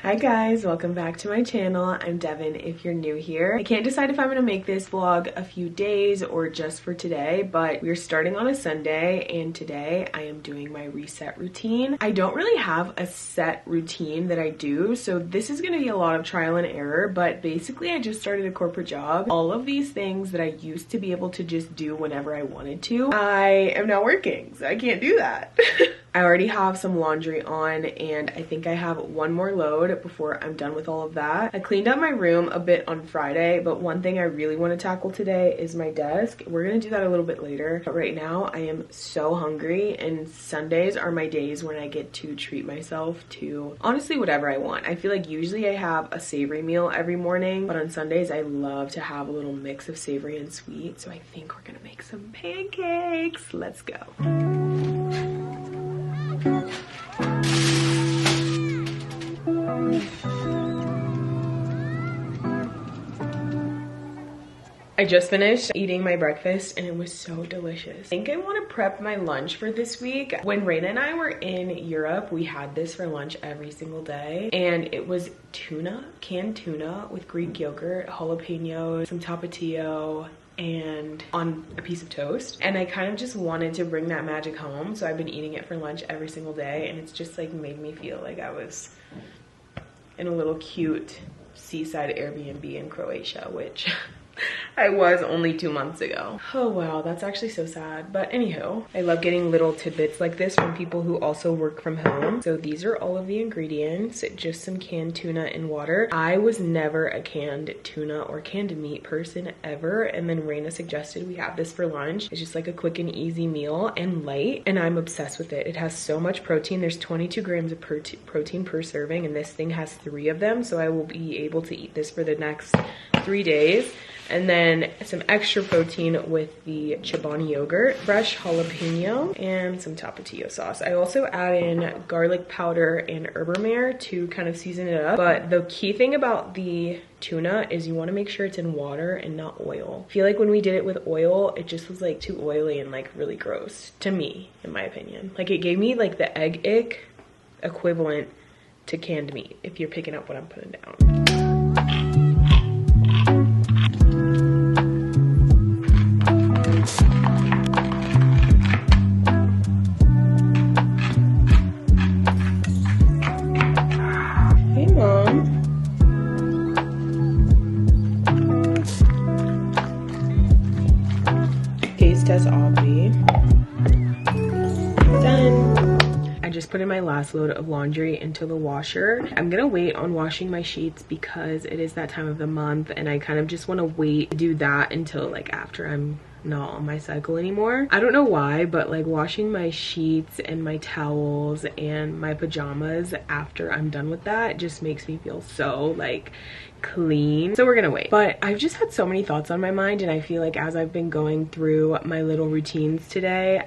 Hi guys, welcome back to my channel. I'm Devon if you're new here. I can't decide if I'm gonna make this vlog a few days or just for today, but we're starting on a Sunday and today I am doing my reset routine. I don't really have a set routine that I do, so this is gonna be a lot of trial and error, but basically I just started a corporate job. All of these things that I used to be able to just do whenever I wanted to, I am now working, so I can't do that. I already have some laundry on and I think I have one more load before I'm done with all of that. I cleaned up my room a bit on Friday, but one thing I really want to tackle today is my desk. We're gonna do that a little bit later, but right now I am so hungry and Sundays are my days when I get to treat myself to honestly whatever I want. I feel like usually I have a savory meal every morning, but on Sundays I love to have a little mix of savory and sweet, so I think we're gonna make some pancakes. Let's go. I just finished eating my breakfast and it was so delicious. I think I want to prep my lunch for this week. When Raina and I were in Europe, we had this for lunch every single day and it was tuna, canned tuna with Greek yogurt, jalapenos, some tapatio, and on a piece of toast, and I kind of just wanted to bring that magic home, so I've been eating it for lunch every single day and it's just like made me feel like I was in a little cute seaside Airbnb in Croatia, which I was only 2 months ago. Oh wow, that's actually so sad. But anywho, I love getting little tidbits like this from people who also work from home. So these are all of the ingredients, just some canned tuna and water. I was never a canned tuna or canned meat person ever, and then Raina suggested we have this for lunch. It's just like a quick and easy meal and light, and I'm obsessed with it. It has so much protein. There's 22 grams of protein per serving, and this thing has 3 of them, so I will be able to eat this for the next 3 days. And then some extra protein with the Chobani yogurt, fresh jalapeno, and some tapatio sauce. I also add in garlic powder and Urbermare to kind of season it up. But the key thing about the tuna is you want to make sure it's in water and not oil. I feel like when we did it with oil, it just was like too oily and like really gross to me, in my opinion. Like it gave me like the egg ick equivalent to canned meat, if you're picking up what I'm putting down. Put in my last load of laundry into the washer. I'm gonna wait on washing my sheets because it is that time of the month and I kind of just want to wait to do that until like after I'm not on my cycle anymore. I don't know why, but like washing my sheets and my towels and my pajamas after I'm done with that just makes me feel so like clean. So we're gonna wait. But I've just had so many thoughts on my mind and I feel like as I've been going through my little routines today,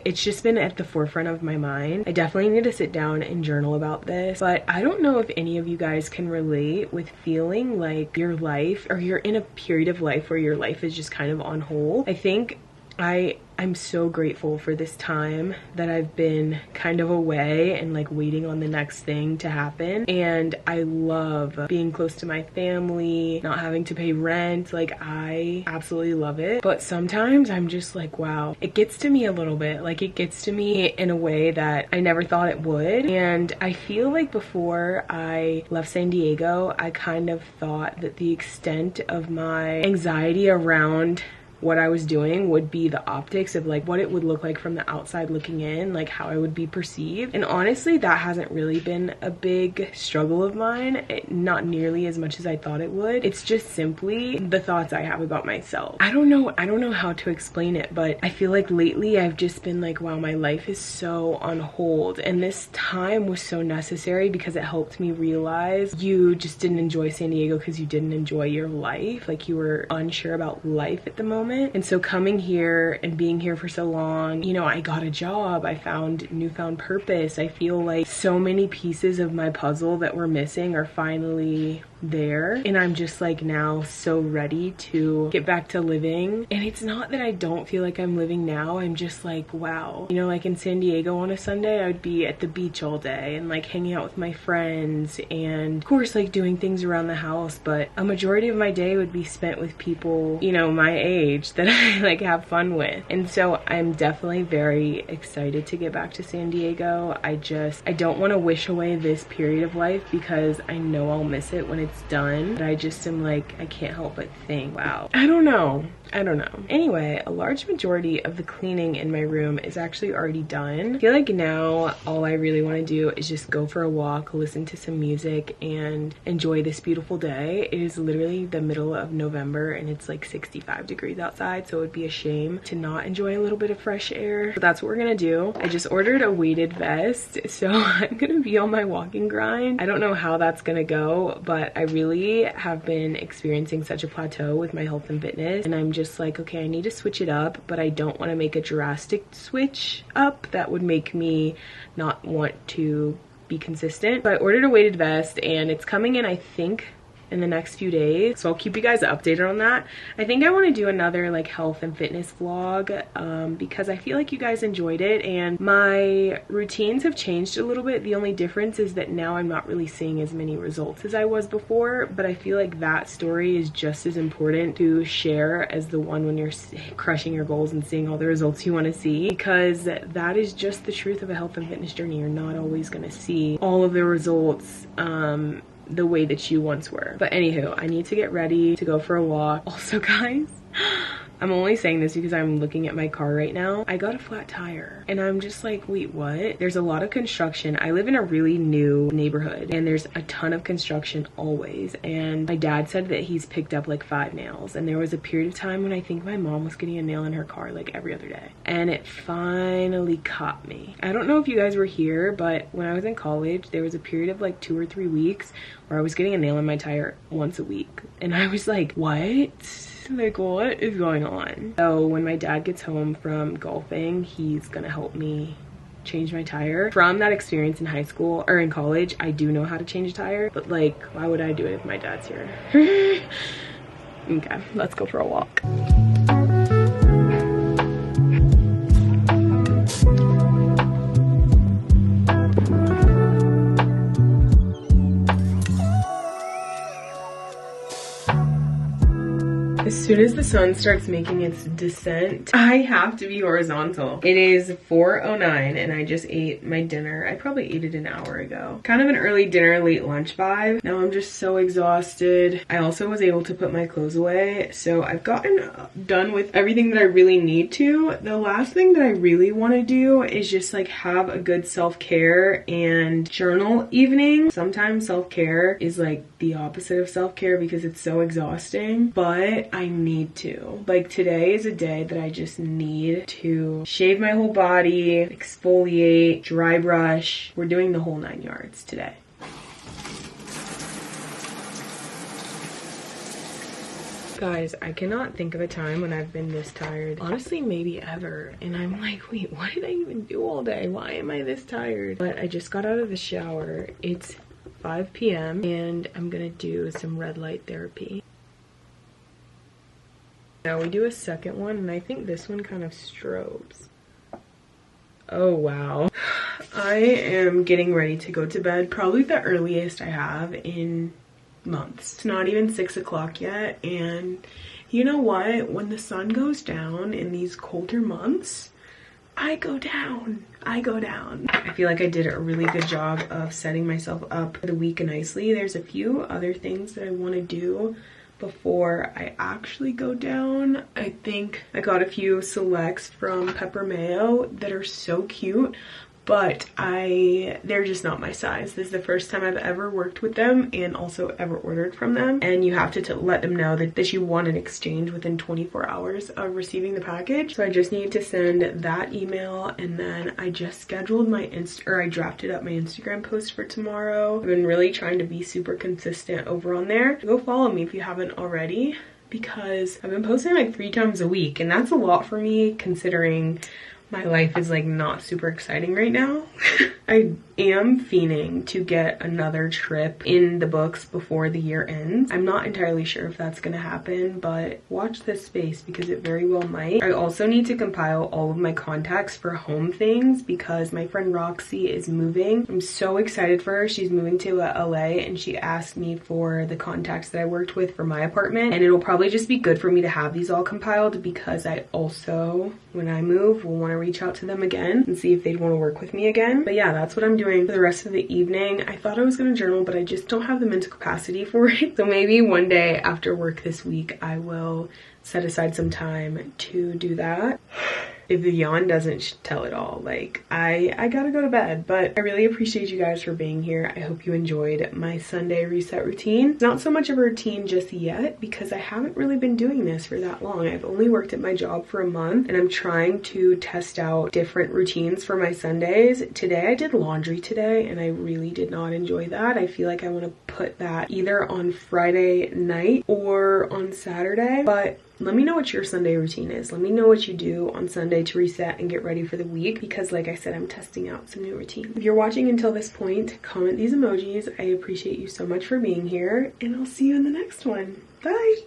it's just been at the forefront of my mind. I definitely need to sit down and journal about this, but I don't know if any of you guys can relate with feeling like your life, or you're in a period of life where your life is just kind of on hold. I think I'm so grateful for this time that I've been kind of away and like waiting on the next thing to happen. And I love being close to my family, not having to pay rent. Like I absolutely love it. But sometimes I'm just like, wow, it gets to me a little bit. Like it gets to me in a way that I never thought it would. And I feel like before I left San Diego, I kind of thought that the extent of my anxiety around what I was doing would be the optics of like what it would look like from the outside looking in, like how I would be perceived. And honestly, that hasn't really been a big struggle of mine, not nearly as much as I thought it would. It's just simply the thoughts I have about myself. I don't know how to explain it, but I feel like lately I've just been like, wow, my life is so on hold, and this time was so necessary because it helped me realize you just didn't enjoy San Diego because you didn't enjoy your life, like you were unsure about life at the moment. And so coming here and being here for so long, you know, I got a job, I found newfound purpose. I feel like so many pieces of my puzzle that were missing are finally there, and I'm just like now so ready to get back to living. And it's not that I don't feel like I'm living now, I'm just like, wow, you know, like in San Diego on a Sunday I would be at the beach all day and like hanging out with my friends and of course like doing things around the house, but a majority of my day would be spent with people, you know, my age that I like have fun with. And so I'm definitely very excited to get back to San Diego. I don't want to wish away this period of life because I know I'll miss it when it's done, but I just am like, I can't help but think, wow, I don't know. Anyway, a large majority of the cleaning in my room is actually already done. I feel like now all I really want to do is just go for a walk, listen to some music, and enjoy this beautiful day. It is literally the middle of November and it's like 65 degrees outside, so it would be a shame to not enjoy a little bit of fresh air. So that's what we're gonna do. I just ordered a weighted vest, so I'm gonna be on my walking grind. I don't know how that's gonna go, but I really have been experiencing such a plateau with my health and fitness, and I'm just like, okay, I need to switch it up, but I don't want to make a drastic switch up that would make me not want to be consistent. So I ordered a weighted vest and it's coming in, I think, in the next few days, so I'll keep you guys updated on that. I think I want to do another like health and fitness vlog because I feel like you guys enjoyed it and my routines have changed a little bit. The only difference is that now I'm not really seeing as many results as I was before, but I feel like that story is just as important to share as the one when you're crushing your goals and seeing all the results you want to see, because that is just the truth of a health and fitness journey. You're not always going to see all of the results the way that you once were. But anywho, I need to get ready to go for a walk. Also guys, I'm only saying this because I'm looking at my car right now. I got a flat tire and I'm just like, wait, what? There's a lot of construction. I live in a really new neighborhood and there's a ton of construction always. And my dad said that he's picked up like 5 nails. And there was a period of time when I think my mom was getting a nail in her car like every other day. And it finally caught me. I don't know if you guys were here, but when I was in college, there was a period of like 2 or 3 weeks where I was getting a nail in my tire once a week. And I was like, what? Like, what is going on? So when my dad gets home from golfing, he's gonna help me change my tire. From that experience in high school or in college, I do know how to change a tire, but like, why would I do it if my dad's here? Okay, let's go for a walk. As soon as the sun starts making its descent, I have to be horizontal. It is 4:09 and I just ate my dinner. I probably ate it an hour ago. Kind of an early dinner, late lunch vibe. Now I'm just so exhausted. I also was able to put my clothes away, so I've gotten done with everything that I really need to. The last thing that I really want to do is just like have a good self-care and journal evening. Sometimes self-care is like the opposite of self-care because it's so exhausting, but I need to. Like today is a day that I just need to shave my whole body, exfoliate, dry brush. We're doing the whole 9 yards today. Guys, I cannot think of a time when I've been this tired. Honestly, maybe ever. And I'm like, wait, what did I even do all day? Why am I this tired? But I just got out of the shower. It's 5 p.m. and I'm gonna do some red light therapy. Now we do a second one, and I think this one kind of strobes. Oh wow. I am getting ready to go to bed, probably the earliest I have in months. It's not even 6 o'clock yet, and you know what? When the sun goes down in these colder months, I go down. I feel like I did a really good job of setting myself up for the week nicely. There's a few other things that I want to do before I actually go down. I think I got a few selects from Pepper Mayo that are so cute, but they're just not my size. This is the first time I've ever worked with them and also ever ordered from them. And you have to let them know that you want an exchange within 24 hours of receiving the package. So I just need to send that email, and then I just scheduled my I drafted up my Instagram post for tomorrow. I've been really trying to be super consistent over on there. Go follow me if you haven't already, because I've been posting like 3 times a week, and that's a lot for me considering my life is like not super exciting right now. I am fiending to get another trip in the books before the year ends. I'm not entirely sure if that's gonna happen, but watch this space because it very well might. I also need to compile all of my contacts for home things because my friend Roxy is moving. I'm so excited for her. She's moving to LA and she asked me for the contacts that I worked with for my apartment, and it'll probably just be good for me to have these all compiled because I also, when I move, will want to reach out to them again and see if they'd want to work with me again. But yeah, that's what I'm doing for the rest of the evening. I thought I was going to journal, but I just don't have the mental capacity for it. So maybe one day after work this week, I will set aside some time to do that. If the yawn doesn't tell it all, like I gotta go to bed. But I really appreciate you guys for being here. I hope you enjoyed my Sunday reset routine. It's not so much of a routine just yet because I haven't really been doing this for that long. I've only worked at my job for a month and I'm trying to test out different routines for my Sundays. Today I did laundry today and I really did not enjoy that. I feel like I want to put that either on Friday night or on Saturday, but let me know what your Sunday routine is. Let me know what you do on Sunday to reset and get ready for the week because like I said, I'm testing out some new routines. If you're watching until this point, comment these emojis. I appreciate you so much for being here and I'll see you in the next one. Bye!